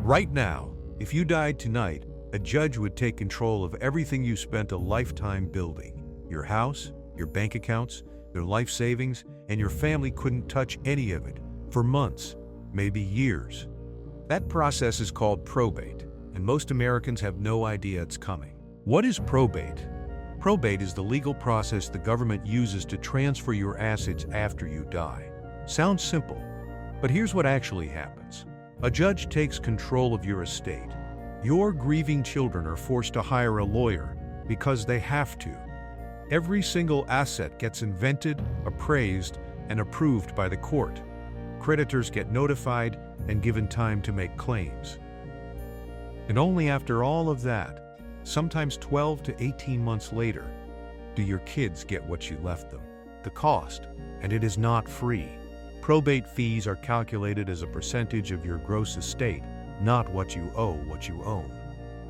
Right now, if you died tonight, a judge would take control of everything you spent a lifetime building. Your house, your bank accounts, their life savings, and your family couldn't touch any of it for months, maybe years. That process is called probate, and most Americans have no idea it's coming. What is probate? Probate is the legal process the government uses to transfer your assets after you die. Sounds simple, but here's what actually happens. A judge takes control of your estate. Your grieving children are forced to hire a lawyer because they have to. Every single asset gets invented, appraised, and approved by the court. Creditors get notified and given time to make claims. And only after all of that, sometimes 12 to 18 months later, do your kids get what you left them. The cost, and it is not free. Probate fees are calculated as a percentage of your gross estate, not what you owe, what you own.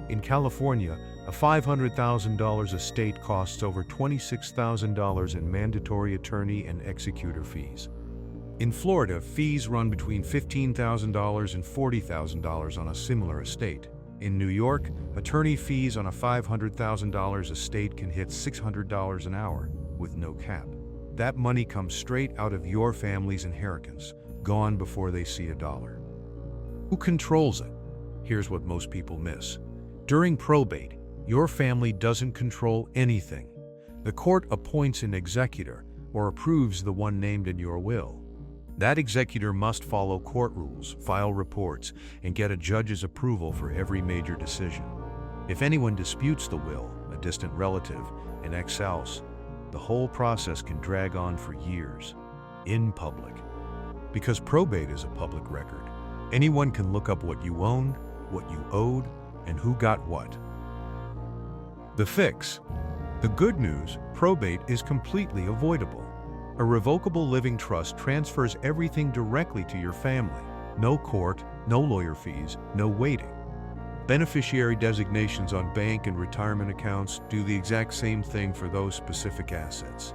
In California, a $500,000 estate costs over $26,000 in mandatory attorney and executor fees. In Florida, fees run between $15,000 and $40,000 on a similar estate. In New York, attorney fees on a $500,000 estate can hit $600 an hour, with no cap. That money comes straight out of your family's inheritance, gone before they see a dollar. Who controls it? Here's what most people miss. During probate, your family doesn't control anything. The court appoints an executor or approves the one named in your will. That executor must follow court rules, file reports, and get a judge's approval for every major decision. If anyone disputes the will, a distant relative, an ex-spouse, the whole process can drag on for years, in public. Because probate is a public record, anyone can look up what you owned, what you owed, and who got what. The fix. The good news, probate is completely avoidable. A revocable living trust transfers everything directly to your family. No court, no lawyer fees, no waiting. Beneficiary designations on bank and retirement accounts do the exact same thing for those specific assets.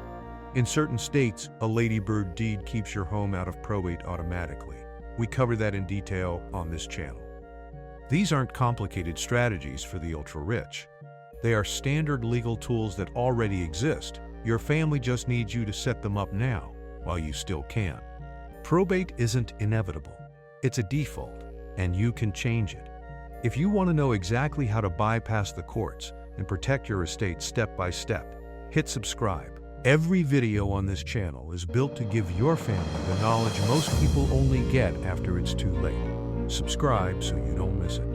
In certain states, a ladybird deed keeps your home out of probate automatically. We cover that in detail on this channel. These aren't complicated strategies for the ultra-rich. They are standard legal tools that already exist. Your family just needs you to set them up now, while you still can. Probate isn't inevitable. It's a default, and you can change it. If you want to know exactly how to bypass the courts and protect your estate step by step, hit subscribe. Every video on this channel is built to give your family the knowledge most people only get after it's too late. Subscribe so you don't miss it.